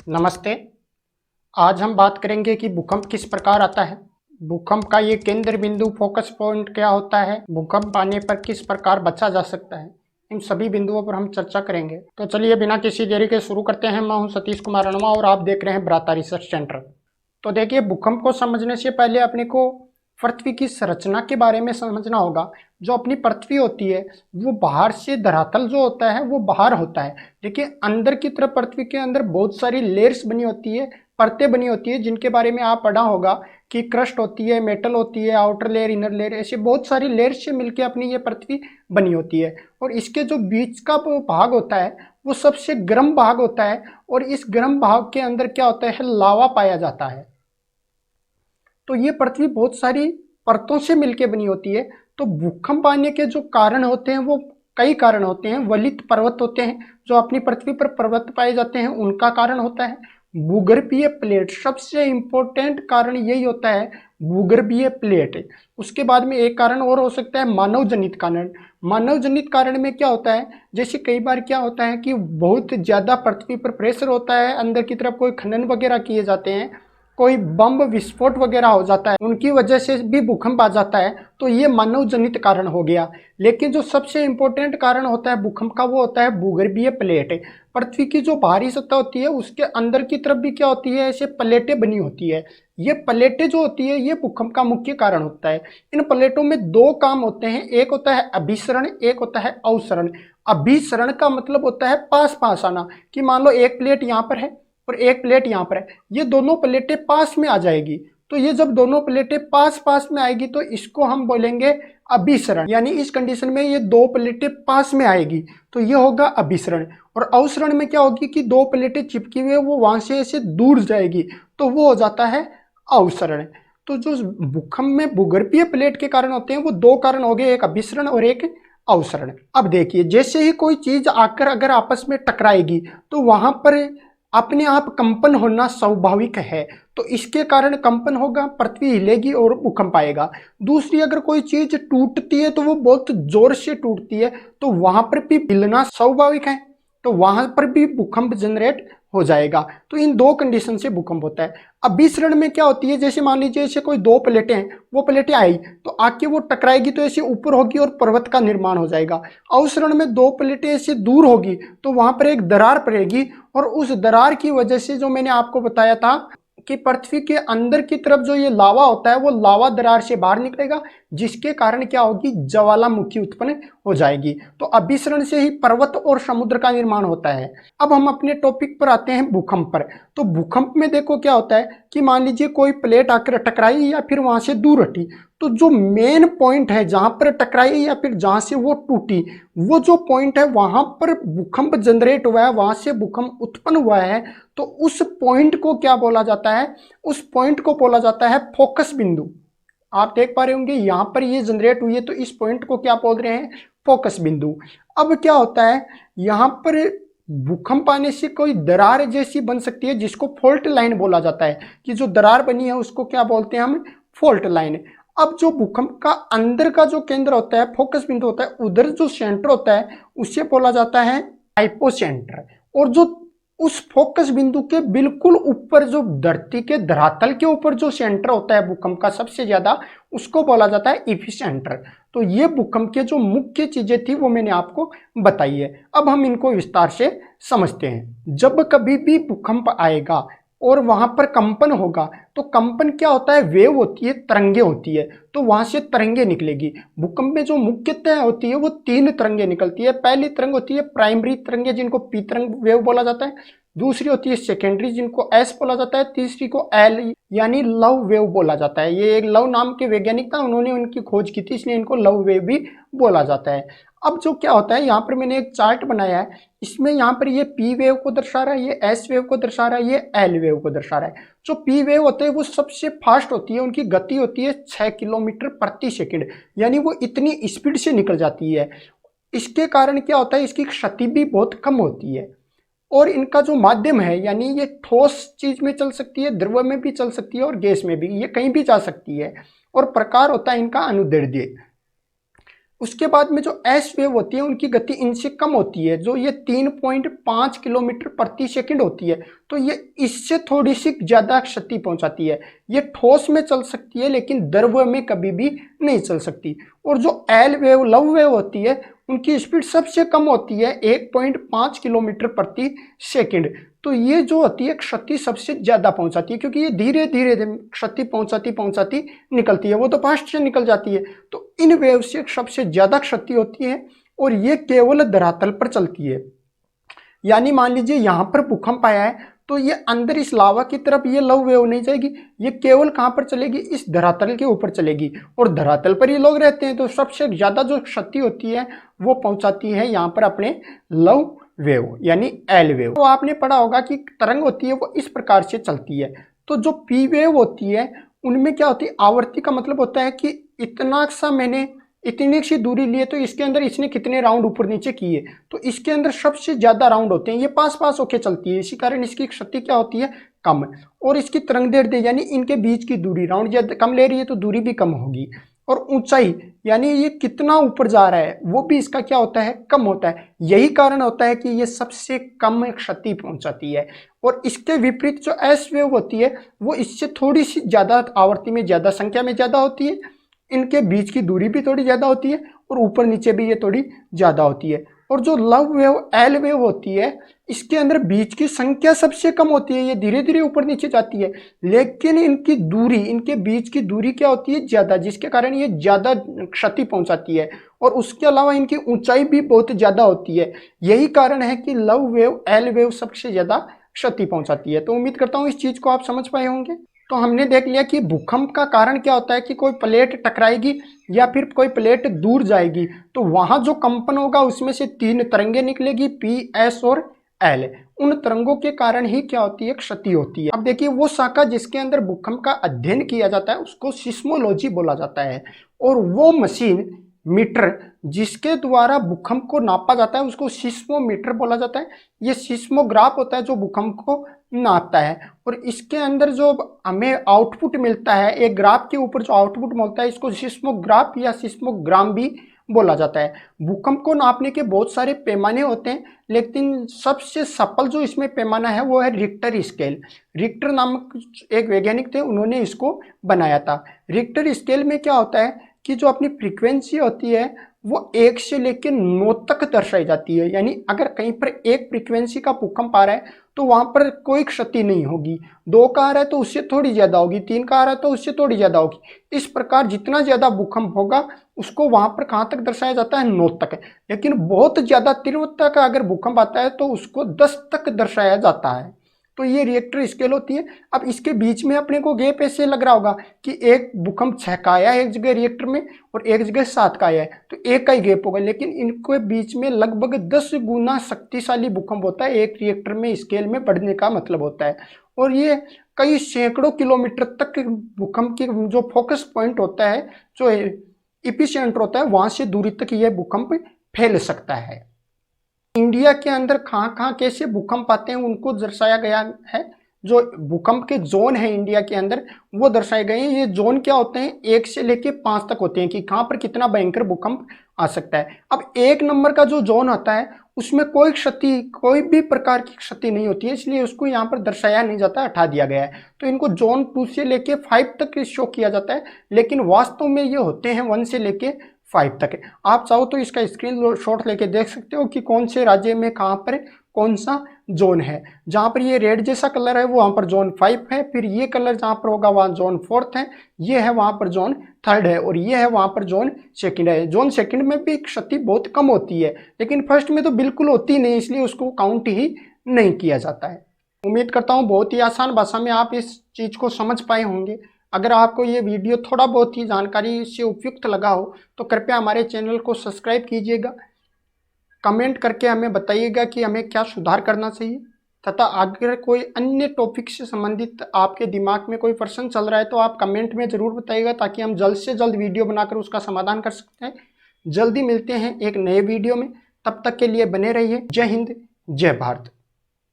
नमस्ते। आज हम बात करेंगे कि भूकंप किस प्रकार आता है, भूकंप का ये केंद्र बिंदु फोकस पॉइंट क्या होता है, भूकंप आने पर किस प्रकार बचा जा सकता है। इन सभी बिंदुओं पर हम चर्चा करेंगे। तो चलिए बिना किसी देरी के शुरू करते हैं। मैं हूं सतीश कुमार रणवा और आप देख रहे हैं भ्राता रिसर्च सेंटर। तो देखिए, भूकंप को समझने से पहले अपने को पृथ्वी की संरचना के बारे में समझना होगा। जो अपनी पृथ्वी होती है वो बाहर से धरातल जो होता है वो बाहर होता है। देखिए, अंदर की तरफ पृथ्वी के अंदर बहुत सारी लेयर्स बनी होती है, परतें बनी होती है, जिनके बारे में आप पढ़ा होगा कि क्रस्ट होती है, मेटल होती है, आउटर लेयर, इनर लेयर, ऐसे बहुत सारी लेयर्स से मिलकर अपनी ये पृथ्वी बनी होती है। और इसके जो बीच का भाग होता है वो सबसे गर्म भाग होता है, और इस गर्म भाग के अंदर क्या होता है, लावा पाया जाता है। तो ये पृथ्वी बहुत सारी परतों से मिलकर बनी होती है। तो भूकंप आने के जो कारण होते हैं वो कई कारण होते हैं। वलित पर्वत होते हैं, जो अपनी पृथ्वी पर पर्वत पाए जाते हैं, उनका कारण होता है। भूगर्भीय प्लेट, सबसे इंपॉर्टेंट कारण यही होता है, भूगर्भीय प्लेट। उसके बाद में एक कारण और हो सकता है मानव जनित कारण। मानव जनित कारण में क्या होता है, जैसे कई बार क्या होता है कि बहुत ज्यादा पृथ्वी पर प्रेशर होता है, अंदर की तरफ कोई खनन वगैरह किए जाते हैं, कोई बम विस्फोट वगैरह हो जाता है, उनकी वजह से भी भूकंप आ जाता है। तो ये मानव जनित कारण हो गया। लेकिन जो सबसे इंपॉर्टेंट कारण होता है भूकंप का वो होता है भूगर्भीय प्लेट। पृथ्वी की जो बाहरी सतह होती है उसके अंदर की तरफ भी क्या होती है, ऐसे प्लेटें बनी होती है। ये प्लेटें जो होती है ये भूकंप का मुख्य कारण होता है। इन प्लेटों में दो काम होते हैं, एक होता है अभिसरण, एक होता है अवसरण। अभिसरण का मतलब होता है पास पास आना, कि मान लो एक प्लेट यहाँ पर है और एक प्लेट यहाँ पर है, ये दोनों प्लेटें पास में आ जाएगी। तो ये जब दोनों प्लेटें पास पास में आएगी तो इसको हम बोलेंगे अभिसरण, यानी इस कंडीशन में ये दो प्लेटें पास में आएगी तो ये होगा अभिसरण। और अवसरण में क्या होगी कि दो प्लेटें चिपकी हुई है वो वहां से ऐसे दूर जाएगी, तो वो हो जाता है अवसरण। तो जो भूकंप में भूगर्भीय प्लेट के कारण होते हैं वो दो कारण हो गए, एक अभिसरण और एक अवसरण। अब देखिए, जैसे ही कोई चीज आकर अगर आपस में टकराएगी तो वहां पर अपने आप कंपन होना स्वाभाविक है। तो इसके कारण कंपन होगा, पृथ्वी हिलेगी और भूकंप आएगा। दूसरी, अगर कोई चीज टूटती है तो वो बहुत जोर से टूटती है, तो वहां पर भी हिलना स्वाभाविक है, तो वहां पर भी भूकंप जनरेट हो जाएगा। तो इन दो कंडीशन से भूकंप होता है। अभिसरण में क्या होती है, जैसे मान लीजिए ऐसे कोई दो प्लेटें हैं, वो प्लेटें आई तो आके वो टकराएगी तो ऐसे ऊपर होगी और पर्वत का निर्माण हो जाएगा। अवसरण में दो प्लेटें ऐसे दूर होगी तो वहां पर एक दरार पड़ेगी, और उस दरार की वजह से जो मैंने आपको बताया था कि पृथ्वी के अंदर की तरफ जो ये लावा होता है वो लावा दरार से बाहर निकलेगा, जिसके कारण क्या होगी, ज्वालामुखी उत्पन्न हो जाएगी। तो अभिसरण से ही पर्वत और समुद्र का निर्माण होता है। अब हम अपने टॉपिक पर आते हैं, भूकंप पर। तो भूकंप में देखो क्या होता है कि मान लीजिए कोई प्लेट आकर टकराई या फिर वहां से दूर हटी, तो जो मेन पॉइंट है जहां पर टकराई या फिर जहां से वो टूटी, वो जो पॉइंट है वहां पर भूकंप जनरेट हुआ है, वहां से भूकंप उत्पन्न हुआ है। तो उस पॉइंट को क्या बोला जाता है, उस पॉइंट को बोला जाता है फोकस बिंदु। आप देख पा रहे होंगे यहां पर ये जनरेट हुई है, तो इस पॉइंट को क्या बोल रहे हैं, फोकस बिंदु। अब क्या होता है, यहां पर भूकंप आने से कोई दरार जैसी बन सकती है, जिसको फॉल्ट लाइन बोला जाता है, कि जो दरार बनी है उसको क्या बोलते हैं हम, फॉल्ट लाइन। अब जो भूकंप का अंदर का जो केंद्र होता है, फोकस बिंदु होता है, उधर जो सेंटर होता है उसे बोला जाता है हाइपोसेंटर। और जो उस फोकस बिंदु के बिल्कुल ऊपर, जो धरती के धरातल के ऊपर जो सेंटर होता है भूकंप का सबसे ज्यादा, उसको बोला जाता है एपिसेंटर। तो ये भूकंप के जो मुख्य चीजें थी वो मैंने आपको बताई है। अब हम इनको विस्तार से समझते हैं। जब कभी भी भूकंप आएगा और वहां पर कंपन होगा, तो कंपन क्या होता है, वेव होती है, तरंगे होती है, तो वहां से तरंगे निकलेगी। भूकंप में जो मुख्यतः होती है वो तीन तरंगे निकलती है। पहली तरंग होती है प्राइमरी तरंगे, जिनको पी तरंग वेव बोला जाता है। दूसरी होती है सेकेंडरी, जिनको एस बोला जाता है। तीसरी को एल यानी लव वेव बोला जाता है। ये एक लव नाम के वैज्ञानिक था, उन्होंने उनकी खोज की थी, इसलिए इनको लव वेव भी बोला जाता है। अब जो क्या होता है, यहाँ पर मैंने एक चार्ट बनाया है, इसमें यहाँ पर ये पी वेव को दर्शा रहा है, ये एस वेव को दर्शा रहा है, ये एल वेव को दर्शा रहा है। जो पी वेव होते हैं वो सबसे फास्ट होती है, उनकी गति होती है 6 किलोमीटर प्रति सेकंड, यानी वो इतनी स्पीड से निकल जाती है। इसके कारण क्या होता है, इसकी क्षति भी बहुत कम होती है। और इनका जो माध्यम है, यानी ये ठोस चीज में चल सकती है, द्रव में भी चल सकती है और गैस में भी, ये कहीं भी जा सकती है। और प्रकार होता है इनका अनुदैर्ध्य। उसके बाद में जो एस वेव होती है उनकी गति इनसे कम होती है, जो ये 3.5 किलोमीटर प्रति सेकंड होती है। तो ये इससे थोड़ी सी ज़्यादा क्षति पहुंचाती है। ये ठोस में चल सकती है लेकिन द्रव में कभी भी नहीं चल सकती। और जो एल वेव लव वेव होती है उनकी स्पीड सबसे कम होती है 1.5 किलोमीटर प्रति सेकंड। तो ये जो होती है क्षति सबसे ज़्यादा पहुंचाती है, क्योंकि ये धीरे धीरे क्षति पहुंचाती पहुंचाती निकलती है, वो तो फास्ट से निकल जाती है। तो इन वेव से सबसे ज़्यादा क्षति होती है और ये केवल धरातल पर चलती है। यानी मान लीजिए यहाँ पर भूकंप आया है तो ये अंदर इस लावा की तरफ ये लव वेव नहीं जाएगी, ये केवल कहाँ पर चलेगी, इस धरातल के ऊपर चलेगी। और धरातल पर ये लोग रहते हैं तो सबसे ज़्यादा जो क्षति होती है वो पहुँचाती है यहाँ पर अपने लव वेव यानी एल वेव। तो आपने पढ़ा होगा कि तरंग होती है वो इस प्रकार से चलती है। तो जो पी वेव होती है उनमें क्या होती है, आवर्ती का मतलब होता है कि इतना सा मैंने इतनी सी दूरी लिए तो इसके अंदर इसने कितने राउंड ऊपर नीचे किए, तो इसके अंदर सबसे ज़्यादा राउंड होते हैं, ये पास पास होके चलती है, इसी कारण इसकी क्षति क्या होती है, कम। और इसकी तरंग दैर्ध्य यानी इनके बीच की दूरी, राउंड ज़्यादा कम ले रही है तो दूरी भी कम होगी। और ऊंचाई यानी ये कितना ऊपर जा रहा है वो भी इसका क्या होता है, कम होता है। यही कारण होता है कि ये सबसे कम क्षति पहुंचाती है। और इसके विपरीत जो एस वेव होती है वो इससे थोड़ी सी ज़्यादा आवर्ती में, ज़्यादा संख्या में ज़्यादा होती है, इनके बीच की दूरी भी थोड़ी ज़्यादा होती है और ऊपर नीचे भी ये थोड़ी ज़्यादा होती है। और जो लव वेव एल वेव होती है इसके अंदर बीच की संख्या सबसे कम होती है, ये धीरे धीरे ऊपर नीचे जाती है, लेकिन इनकी दूरी, इनके बीच की दूरी क्या होती है, ज़्यादा, जिसके कारण ये ज़्यादा क्षति पहुंचाती है। और उसके अलावा इनकी ऊंचाई भी बहुत ज़्यादा होती है। यही कारण है कि लव वेव एल वेव सबसे ज़्यादा क्षति पहुंचाती है। तो उम्मीद करता हूँ इस चीज़ को आप समझ पाए होंगे। तो हमने देख लिया कि भूकंप का कारण क्या होता है कि कोई प्लेट टकराएगी या फिर कोई प्लेट दूर जाएगी तो वहां जो कंपन होगा उसमें से 3 तरंगे निकलेगी, पी, एस और एल। उन तरंगों के कारण ही क्या होती है, क्षति होती है। अब देखिए वो शाखा जिसके अंदर भूकंप का अध्ययन किया जाता है उसको सिस्मोलॉजी बोला जाता है। और वो मशीन, मीटर, जिसके द्वारा भूकंप को नापा जाता है उसको सिस्मोमीटर बोला जाता है। ये सिस्मोग्राफ होता है जो भूकंप को नापता है। और इसके अंदर जो हमें आउटपुट मिलता है, एक ग्राफ के ऊपर जो आउटपुट मिलता है इसको सिस्मोग्राफ या सिस्मोग्राम भी बोला जाता है। भूकंप को नापने के बहुत सारे पैमाने होते हैं, लेकिन सबसे सफल जो इसमें पैमाना है वो है रिक्टर स्केल। रिक्टर नामक एक वैज्ञानिक थे, उन्होंने इसको बनाया था। रिक्टर स्केल में क्या होता है कि जो अपनी फ्रीक्वेंसी होती है वो 1 से लेकर 9 तक दर्शाई जाती है। यानी अगर कहीं पर एक फ्रीक्वेंसी का भूकंप आ रहा है तो वहां पर कोई क्षति नहीं होगी, 2 का आ रहा है तो उससे थोड़ी ज्यादा होगी, 3 का आ रहा है तो उससे थोड़ी ज्यादा होगी। इस प्रकार जितना ज्यादा भूकंप होगा उसको वहां पर कहां तक दर्शाया जाता है, 9 तक। लेकिन बहुत ज्यादा तीव्रता का अगर भूकंप आता है तो उसको 10 तक दर्शाया जाता है। तो ये रिएक्टर स्केल होती है। अब इसके बीच में अपने को गैप ऐसे लग रहा होगा कि एक भूकंप 6 का आया है एक जगह रिएक्टर में और एक जगह 7 का आया है तो 1 का ही गैप होगा, लेकिन इनके बीच में लगभग 10 गुना शक्तिशाली भूकंप होता है एक रिएक्टर में स्केल में बढ़ने का मतलब होता है। और ये कई सैकड़ों किलोमीटर तक भूकंप की जो फोकस पॉइंट होता है, जो एपिसेंटर होता है, वहां से दूरी तक यह भूकंप फैल सकता है। इंडिया के अंदर कहाँ कहाँ कैसे भूकंप आते हैं उनको दर्शाया गया है। जो भूकंप के जोन है इंडिया के अंदर वो दर्शाए गए हैं। ये जोन क्या होते हैं, 1 से लेके 5 तक होते हैं कि कहाँ पर कितना भयंकर भूकंप आ सकता है। अब 1 नंबर का जो जोन होता है उसमें कोई क्षति, कोई भी प्रकार की क्षति नहीं होती है, इसलिए उसको यहाँ पर दर्शाया नहीं जाता, हटा दिया गया है। तो इनको जोन 2 से लेके 5 तक शो किया जाता है, लेकिन वास्तव में ये होते हैं 1 से लेके 5 तक। आप चाहो तो इसका स्क्रीन शॉट लेके देख सकते हो कि कौन से राज्य में कहाँ पर कौन सा जोन है। जहाँ पर ये रेड जैसा कलर है वो वहाँ पर जोन 5 है, फिर ये कलर जहाँ पर होगा वहाँ जोन 4 है, ये है वहाँ पर जोन 3 है और ये है वहाँ पर जोन 2 है। जोन 2 में भी क्षति बहुत कम होती है, लेकिन फर्स्ट में तो बिल्कुल होती नहीं, इसलिए उसको काउंट ही नहीं किया जाता है। उम्मीद करता हूँ बहुत ही आसान भाषा में आप इस चीज़ को समझ पाए होंगे। अगर आपको ये वीडियो थोड़ा बहुत ही जानकारी से उपयुक्त लगा हो तो कृपया हमारे चैनल को सब्सक्राइब कीजिएगा, कमेंट करके हमें बताइएगा कि हमें क्या सुधार करना चाहिए, तथा अगर कोई अन्य टॉपिक से संबंधित आपके दिमाग में कोई प्रश्न चल रहा है तो आप कमेंट में ज़रूर बताइएगा ताकि हम जल्द से जल्द वीडियो बनाकर उसका समाधान कर सकते हैं। जल्दी मिलते हैं एक नए वीडियो में, तब तक के लिए बने रहिए। जय हिंद, जय भारत।